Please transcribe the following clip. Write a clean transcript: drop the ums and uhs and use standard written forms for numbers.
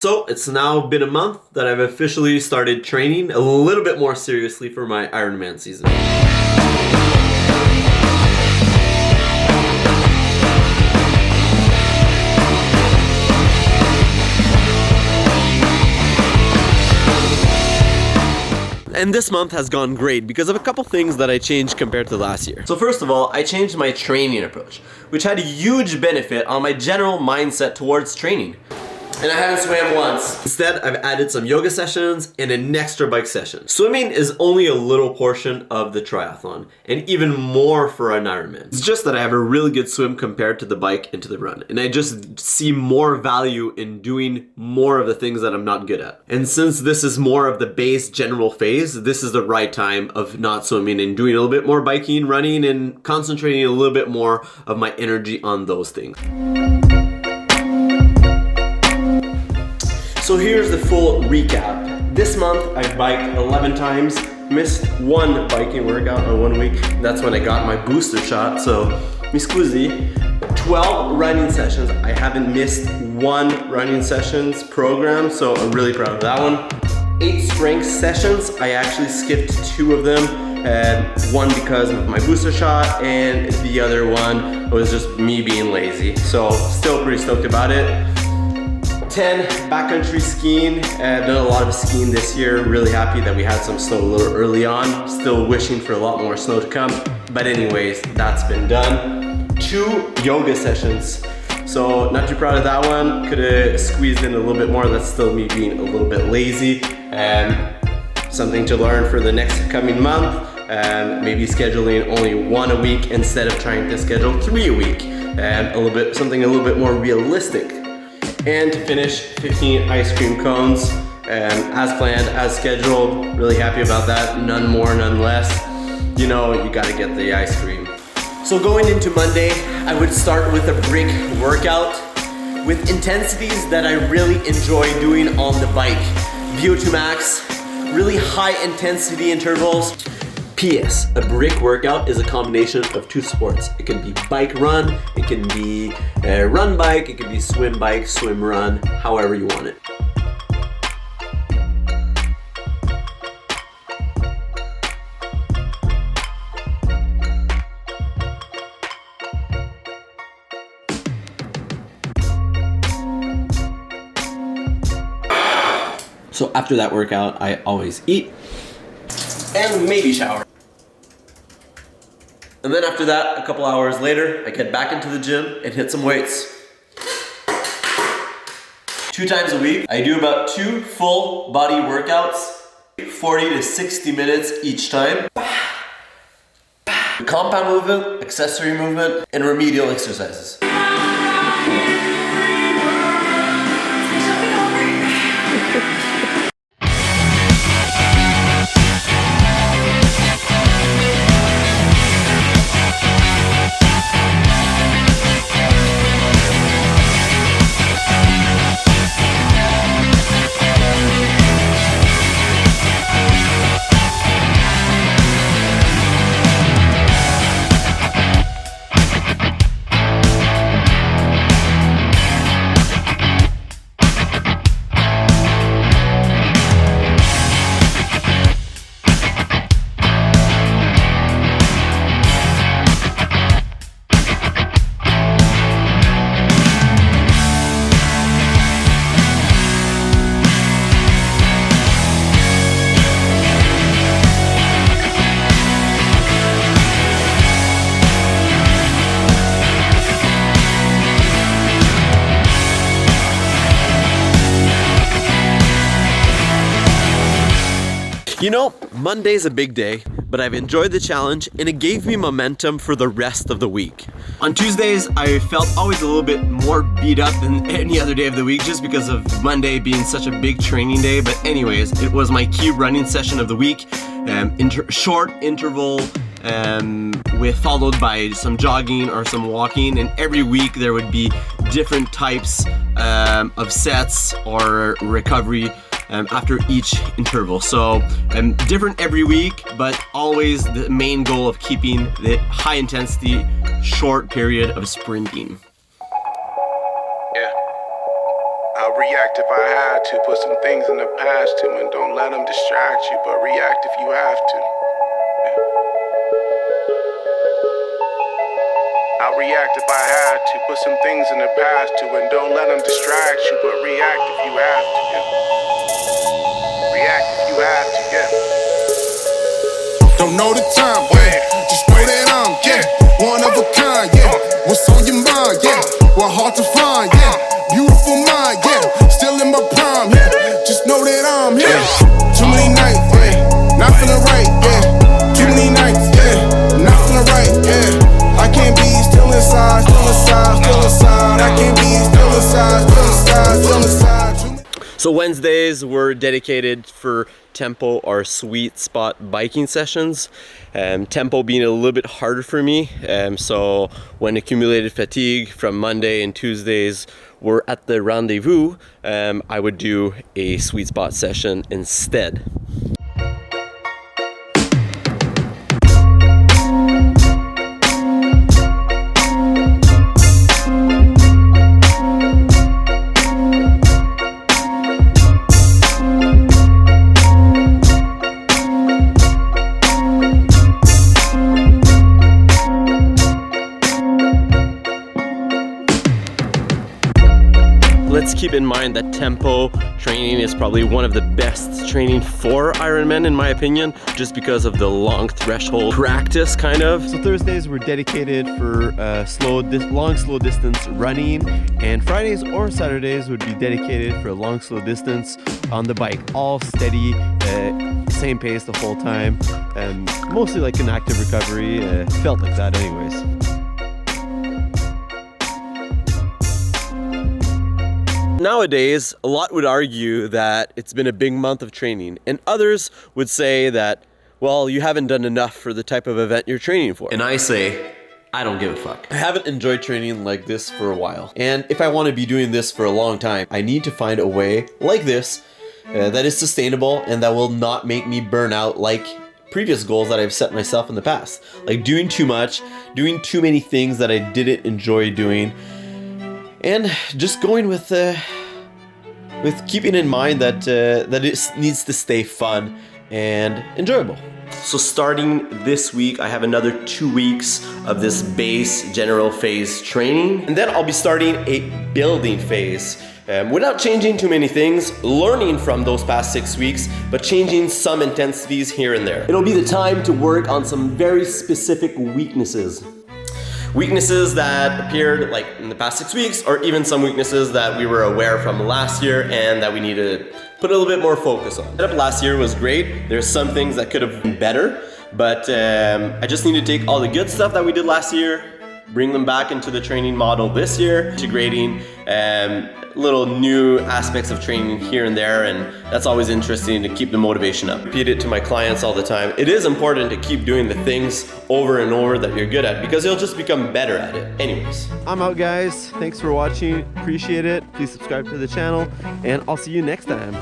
So it's now been a month that I've officially started training a little bit more seriously for my Ironman season. And this month has gone great because of a couple things that I changed compared to last year. So first of all, I changed my training approach, which had a huge benefit on my general mindset towards training. And I haven't swam once. Instead, I've added some yoga sessions and an extra bike session. Swimming is only a little portion of the triathlon, and even more for an Ironman. It's just that I have a really good swim compared to the bike and to the run, and I just see more value in doing more of the things that I'm not good at. And since this is more of the base general phase, this is the right time of not swimming and doing a little bit more biking, running, and concentrating a little bit more of my energy on those things. So here's the full recap. This month I biked 11 times, missed one biking workout on 1 week. That's when I got my booster shot, so mi scusi. 12 running sessions. I haven't missed one running sessions program, so I'm really proud of that one. 8 strength sessions. I actually skipped 2 of them. One because of my booster shot, and the other one was just me being lazy. So still pretty stoked about it. 10 backcountry skiing. I've done a lot of skiing this year. Really happy that we had some snow a little early on. Still wishing for a lot more snow to come. But anyways, that's been done. 2 yoga sessions. So not too proud of that one. Could have squeezed in a little bit more. That's still me being a little bit lazy. Something to learn for the next coming month. Maybe scheduling only 1 a week instead of trying to schedule 3 a week. Something a little bit more realistic. And to finish, 15 ice cream cones, as planned, as scheduled. Really happy about that. None more, none less. You know, you gotta get the ice cream. So going into Monday, I would start with a brick workout with intensities that I really enjoy doing on the bike. VO2 max, really high intensity intervals. PS, a brick workout is a combination of 2 sports. It can be bike run, it can be run bike, it can be swim bike, swim run, however you want it. So after that workout, I always eat and maybe shower. And then after that, a couple hours later, I get back into the gym and hit some weights. 2 times a week, I do about 2 full body workouts, 40 to 60 minutes each time. Compound movement, accessory movement, and remedial exercises. You know, Monday's a big day, but I've enjoyed the challenge and it gave me momentum for the rest of the week. On Tuesdays, I felt always a little bit more beat up than any other day of the week just because of Monday being such a big training day. But anyways, it was my key running session of the week. Short interval followed by some jogging or some walking, and every week there would be different types of sets or recovery after each interval. So different every week, but always the main goal of keeping the high intensity short period of sprinting. Yeah. How I'll react if I had to, put some things in the past too, and don't let them distract you, but react if you have to. I'll react if I had to, put some things in the past too, and don't let them distract you, but react if you have to, yeah. React if you have to, yeah. Don't know the time, yeah. Just know that I'm, yeah, one of a kind, yeah. What's on your mind, yeah. Well, hard to find, yeah. Beautiful mind, yeah. Still in my prime, yeah. Just know that I'm here. Too many nights, yeah. Not feeling right, yeah. Too many nights, yeah. Not feeling right, yeah. I can't be still inside, still inside, still inside. I can't be still inside, still inside, still inside. So Wednesdays were dedicated for tempo or sweet spot biking sessions. Tempo being a little bit harder for me. So when accumulated fatigue from Monday and Tuesdays were at the rendezvous, I would do a sweet spot session instead. Let's keep in mind that tempo training is probably one of the best training for Ironman in my opinion, just because of the long threshold practice kind of. So Thursdays were dedicated for long slow distance running, and Fridays or Saturdays would be dedicated for long slow distance on the bike, all steady, same pace the whole time, mostly like an active recovery. Felt like that anyways. Nowadays, a lot would argue that it's been a big month of training, and others would say that, well, you haven't done enough for the type of event you're training for. And I say, I don't give a fuck. I haven't enjoyed training like this for a while, and if I want to be doing this for a long time, I need to find a way like this that is sustainable and that will not make me burn out like previous goals that I've set myself in the past. Like doing too much, doing too many things that I didn't enjoy doing, and just going with keeping in mind that that it needs to stay fun and enjoyable. So starting this week, I have another 2 weeks of this base general phase training, and then I'll be starting a building phase without changing too many things, learning from those past 6 weeks, but changing some intensities here and there. It'll be the time to work on some very specific weaknesses. Weaknesses that appeared like in the past 6 weeks, or even some weaknesses that we were aware from last year and that we need to put a little bit more focus on. Setup last year was great. There's some things that could have been better, but I just need to take all the good stuff that we did last year, bring them back into the training model this year, integrating little new aspects of training here and there, and that's always interesting to keep the motivation up. Repeat it to my clients all the time. It is important to keep doing the things over and over that you're good at, because you'll just become better at it anyways. I'm out, guys. Thanks for watching. Appreciate it. Please subscribe to the channel, and I'll see you next time.